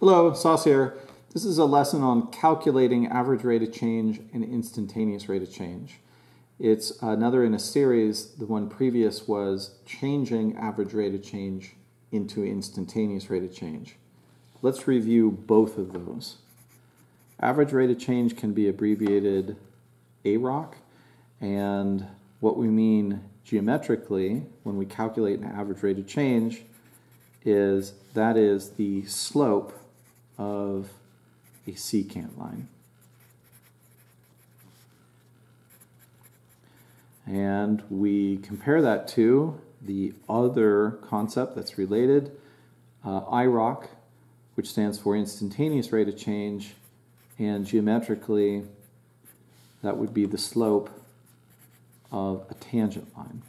Hello, Sauce here. This is a lesson on calculating average rate of change and instantaneous rate of change. It's another in a series. The one previous was changing average rate of change into instantaneous rate of change. Let's review both of those. Average rate of change can be abbreviated AROC, and what we mean geometrically when we calculate an average rate of change is that is the slope of a secant line. And we compare that to the other concept that's related, IROC, which stands for instantaneous rate of change, and geometrically that would be the slope of a tangent line.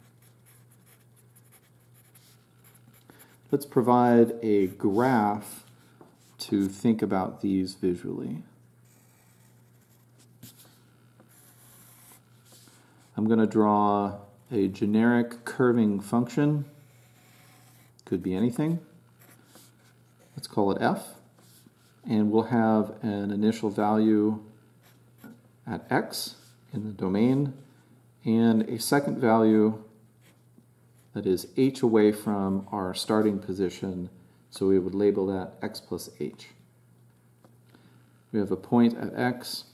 Let's provide a graph to think about these visually. I'm going to draw a generic curving function. Could be anything. Let's call it f. And we'll have an initial value at x in the domain and a second value that is h away from our starting position, so we would label that x plus h. We have a point at x,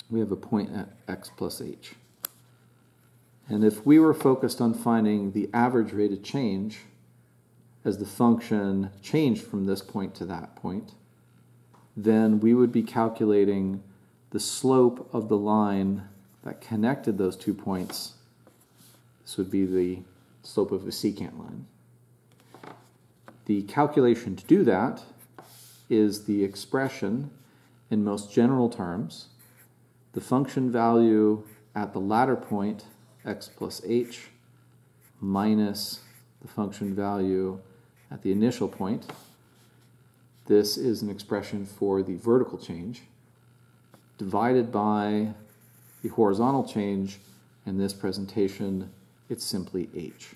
we have a point at x plus h. And if we were focused on finding the average rate of change as the function changed from this point to that point, then we would be calculating the slope of the line that connected those 2 points. This would be the slope of a secant line. The calculation to do that is the expression in most general terms, the function value at the latter point, x plus h, minus the function value at the initial point. This is an expression for the vertical change, divided by the horizontal change. In this presentation, it's simply h.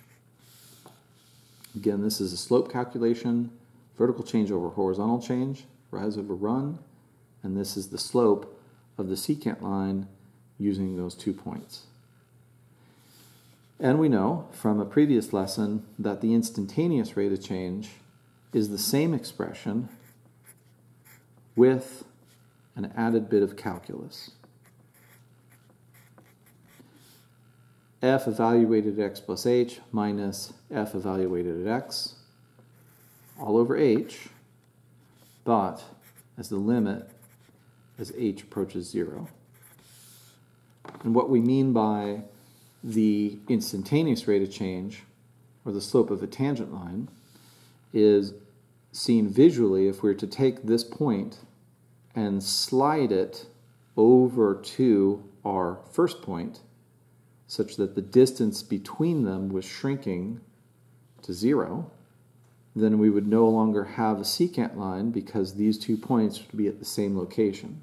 Again, this is a slope calculation, vertical change over horizontal change, rise over run, and this is the slope of the secant line using those 2 points. And we know from a previous lesson that the instantaneous rate of change is the same expression with an added bit of calculus. F evaluated at x plus h minus f evaluated at x all over h, but as the limit as h approaches 0. And what we mean by the instantaneous rate of change, or the slope of a tangent line, is seen visually if we were to take this point and slide it over to our first point, such that the distance between them was shrinking to 0, then we would no longer have a secant line because these 2 points would be at the same location.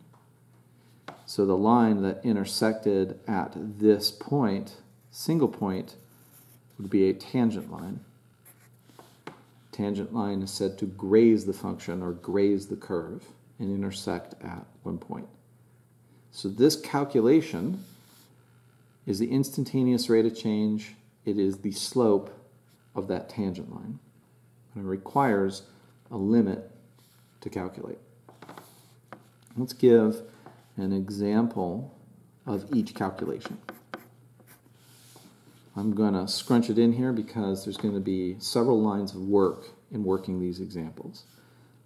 So the line that intersected at this point, single point, would be a tangent line. Tangent line is said to graze the function or graze the curve and intersect at one point. So this calculation is the instantaneous rate of change. It is the slope of that tangent line. And it requires a limit to calculate. Let's give an example of each calculation. I'm going to scrunch it in here because there's going to be several lines of work in working these examples.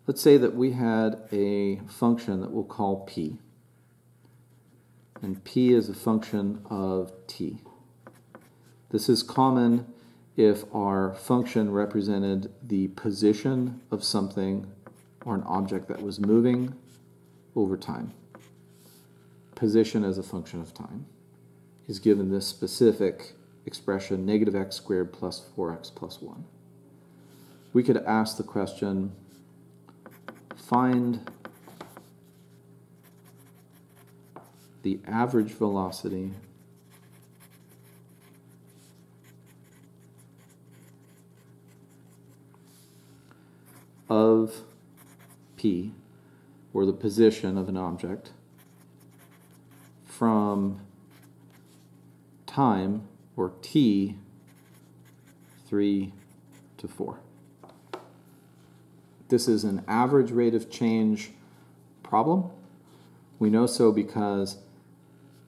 Let's say that we had a function that we'll call p. And p is a function of t. This is common if our function represented the position of something or an object that was moving over time. Position as a function of time is given this specific expression, negative x squared plus 4x plus 1. We could ask the question, find the average velocity of p, or the position of an object, from time, or t, 3 to 4. This is an average rate of change problem. We know so because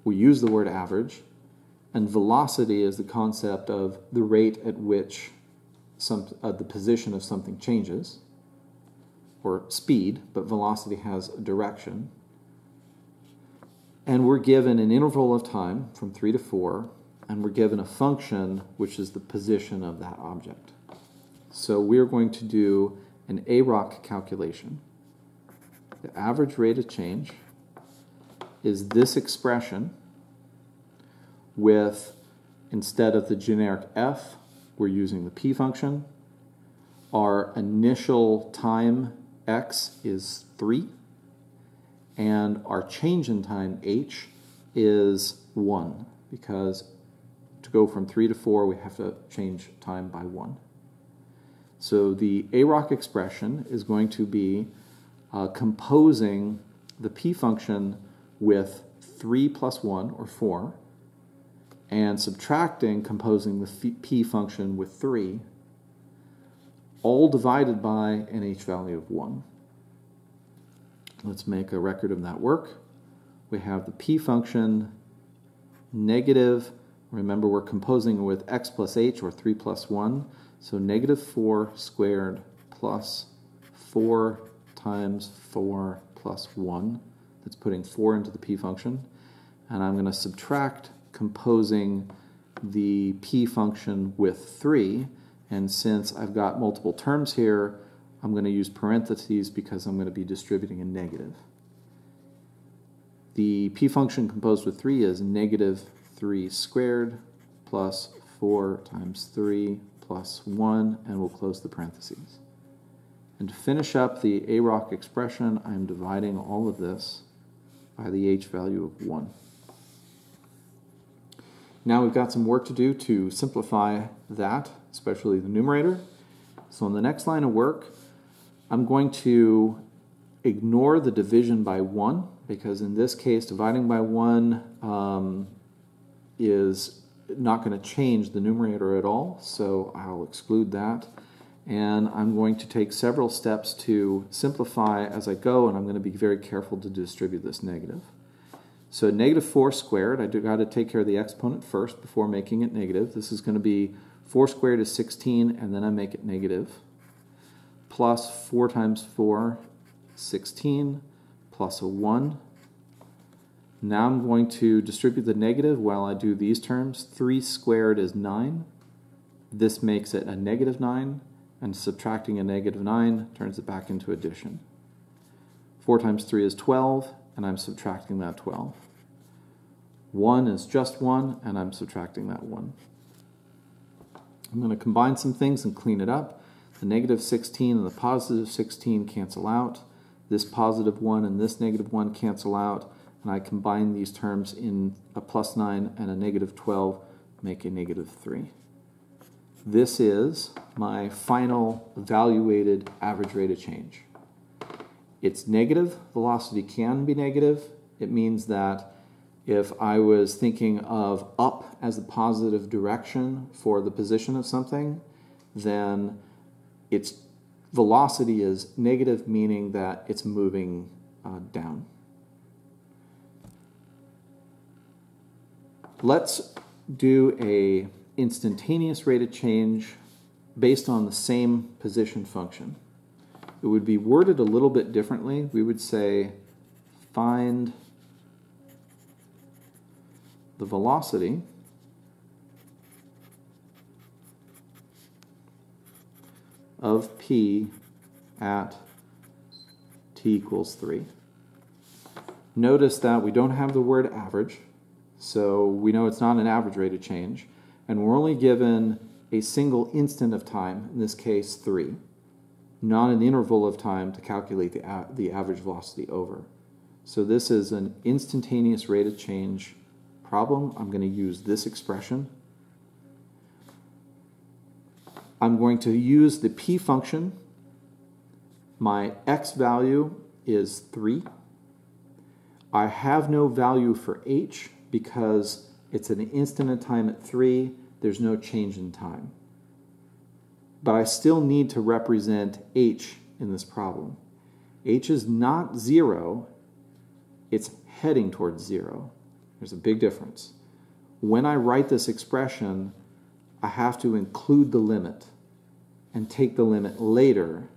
we use the word average, and velocity is the concept of the rate at which the position of something changes, or speed, but velocity has a direction. And we're given an interval of time from 3 to 4, and we're given a function which is the position of that object. So we're going to do an AROC calculation. The average rate of change is this expression with, instead of the generic f, we're using the p function. Our initial time x is 3, and our change in time h is 1, because to go from 3 to 4 we have to change time by 1. So the AROC expression is going to be composing the p function with 3 plus 1, or 4, and composing the p function with 3, all divided by an h value of 1. Let's make a record of that work. We have the p function negative, remember we're composing it with x plus h, or 3 plus 1, so negative 4 squared plus 4 times 4 plus 1. That's putting 4 into the p function. And I'm going to subtract composing the p function with 3. And since I've got multiple terms here, I'm going to use parentheses because I'm going to be distributing a negative. The p function composed with 3 is negative 3 squared plus 4 times 3 plus 1, and we'll close the parentheses. And to finish up the AROC expression, I'm dividing all of this by the h value of 1. Now we've got some work to do to simplify that, especially the numerator. So in the next line of work, I'm going to ignore the division by 1, because in this case dividing by 1 is not going to change the numerator at all, so I'll exclude that. And I'm going to take several steps to simplify as I go, and I'm going to be very careful to distribute this negative. So negative 4 squared, I've got to take care of the exponent first before making it negative. This is going to be 4 squared is 16, and then I make it negative. Plus 4 times 4, 16, plus a 1. Now I'm going to distribute the negative while I do these terms. 3 squared is 9. This makes it a negative 9, and subtracting a negative 9 turns it back into addition. 4 times 3 is 12, and I'm subtracting that 12. 1 is just 1, and I'm subtracting that 1. I'm going to combine some things and clean it up. The negative 16 and the positive 16 cancel out. This positive 1 and this negative 1 cancel out. And I combine these terms in a plus 9 and a negative 12, make a negative 3. This is my final evaluated average rate of change. It's negative. Velocity can be negative. It means that if I was thinking of up as the positive direction for the position of something, then its velocity is negative, meaning that it's moving down. Let's do a instantaneous rate of change based on the same position function. It would be worded a little bit differently. We would say find the velocity of p at t equals 3. Notice that we don't have the word average, so we know it's not an average rate of change, and we're only given a single instant of time, in this case 3, not an interval of time to calculate the average velocity over. So this is an instantaneous rate of change problem. I'm going to use this expression. I'm going to use the p function My x value is 3. I have no value for h because it's an instant in time at 3. There's no change in time. But I still need to represent h in this problem. H is not 0. It's heading towards 0. There's a big difference. When I write this expression, I have to include the limit and take the limit later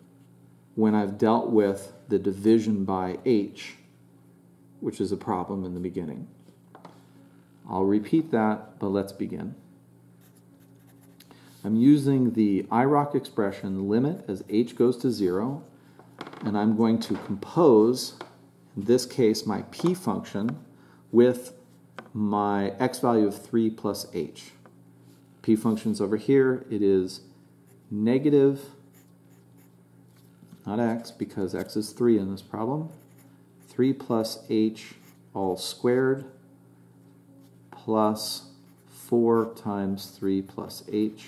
when I've dealt with the division by h, which is a problem in the beginning. I'll repeat that, but let's begin. I'm using the IROC expression limit as h goes to 0, and I'm going to compose, in this case, my p function with my x value of 3 plus h. P function's over here. It is negative, not x, because x is 3 in this problem, 3 plus h all squared plus 4 times 3 plus h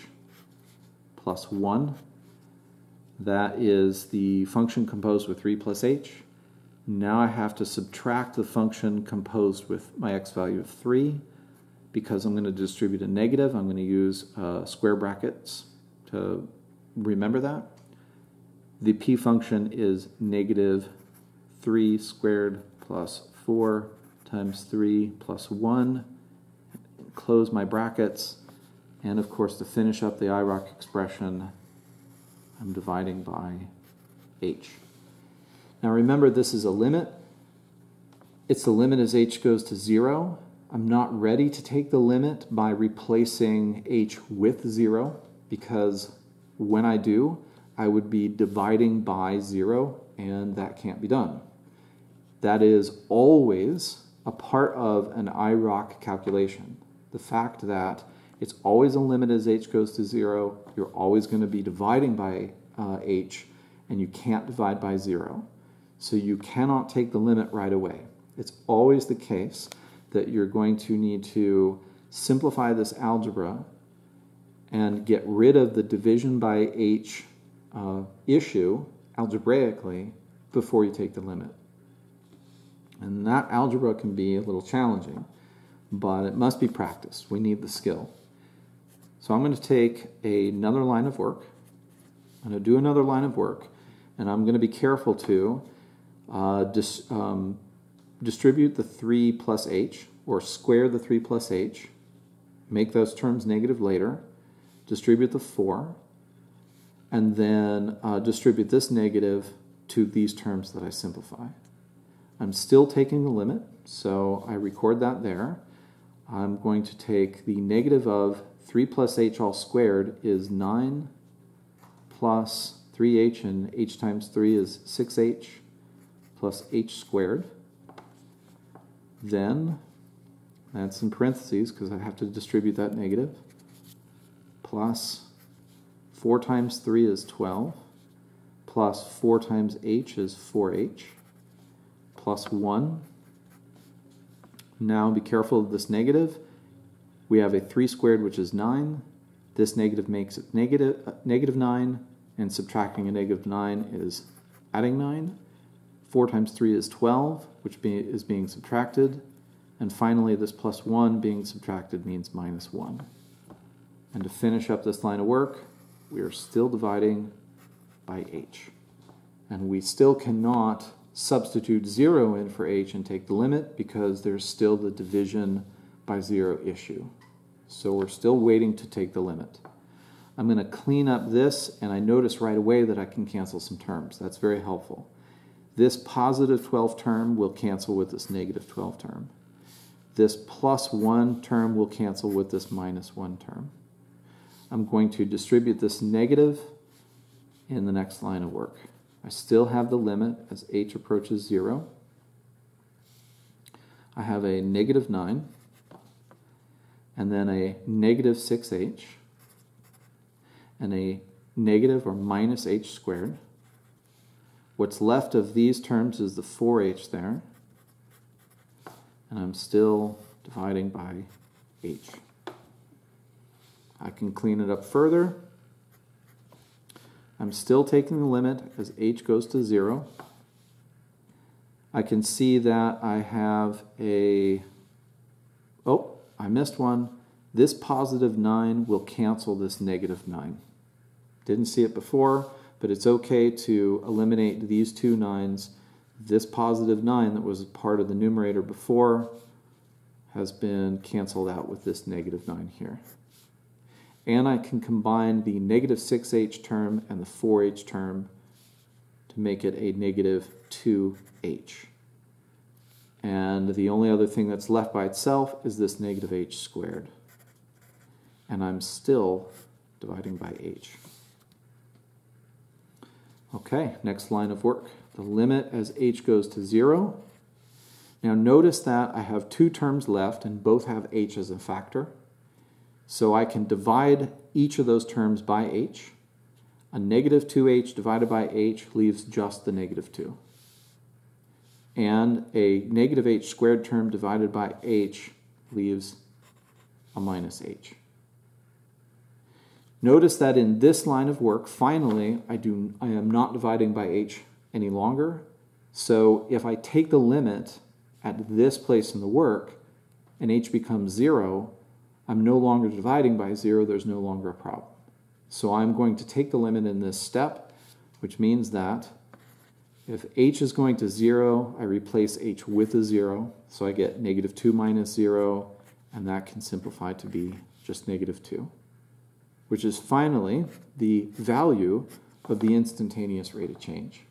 plus 1. That is the function composed with 3 plus h. Now I have to subtract the function composed with my x value of 3. Because I'm going to distribute a negative, I'm going to use square brackets to remember that. The p function is negative 3 squared plus 4 times 3 plus 1. Close my brackets. And of course, to finish up the IROC expression, I'm dividing by h. Now remember, this is a limit. It's the limit as h goes to 0. I'm not ready to take the limit by replacing h with 0, because when I do, I would be dividing by 0, and that can't be done. That is always a part of an IROC calculation. The fact that it's always a limit as h goes to 0, you're always going to be dividing by h, and you can't divide by 0. So you cannot take the limit right away. It's always the case that you're going to need to simplify this algebra and get rid of the division by h issue algebraically before you take the limit. And that algebra can be a little challenging, but it must be practiced. We need the skill. So I'm going to take another line of work. I'm going to do another line of work, and I'm going to be careful to distribute the 3 plus h, or square the 3 plus h, make those terms negative later, distribute the 4, and then distribute this negative to these terms that I simplify. I'm still taking the limit, so I record that there. I'm going to take the negative of 3 plus h all squared is 9 plus 3h, and h times 3 is 6h plus h squared. Then, that's in parentheses because I have to distribute that negative, plus 4 times 3 is 12, plus 4 times h is 4h, plus 1. Now be careful of this negative. We have a 3 squared, which is 9. This negative makes it negative 9, and subtracting a negative 9 is adding 9. 4 times 3 is 12, which is being subtracted. And finally, this plus 1 being subtracted means minus 1. And to finish up this line of work, we are still dividing by h. And we still cannot substitute 0 in for h and take the limit because there's still the division by 0 issue. So we're still waiting to take the limit. I'm going to clean up this, and I notice right away that I can cancel some terms. That's very helpful. This positive 12 term will cancel with this negative 12 term. This plus 1 term will cancel with this minus 1 term. I'm going to distribute this negative in the next line of work. I still have the limit as h approaches 0. I have a negative 9, and then a negative 6h, and a negative or minus h squared. What's left of these terms is the 4h there, and I'm still dividing by h. I can clean it up further. I'm still taking the limit as h goes to 0. I can see that I have a, oh, I missed one. This positive 9 will cancel this negative 9. Didn't see it before, but it's okay to eliminate these two 9s. This positive 9 that was part of the numerator before has been canceled out with this negative 9 here. And I can combine the negative 6h term and the 4h term to make it a negative 2h. And the only other thing that's left by itself is this negative h squared. And I'm still dividing by h. Okay, next line of work. The limit as h goes to 0. Now notice that I have two terms left and both have h as a factor. So I can divide each of those terms by h. A negative 2h divided by h leaves just the negative 2. And a negative h squared term divided by h leaves a minus h. Notice that in this line of work, finally, I am not dividing by h any longer. So if I take the limit at this place in the work and h becomes 0, I'm no longer dividing by 0, there's no longer a problem. So I'm going to take the limit in this step, which means that if h is going to 0, I replace h with a 0, so I get negative 2 minus 0, and that can simplify to be just negative 2, which is finally the value of the instantaneous rate of change.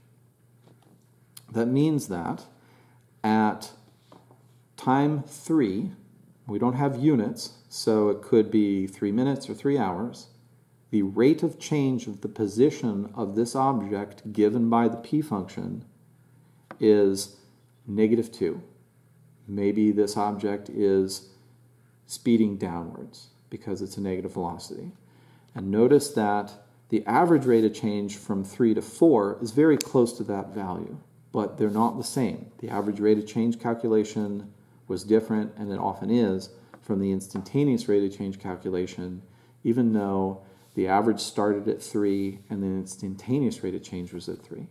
That means that at time 3, we don't have units, so it could be 3 minutes or 3 hours, the rate of change of the position of this object given by the p function is negative 2. Maybe this object is speeding downwards because it's a negative velocity. And notice that the average rate of change from 3 to 4 is very close to that value, but they're not the same. The average rate of change calculation was different, and it often is, from the instantaneous rate of change calculation, even though the average started at 3 and the instantaneous rate of change was at 3.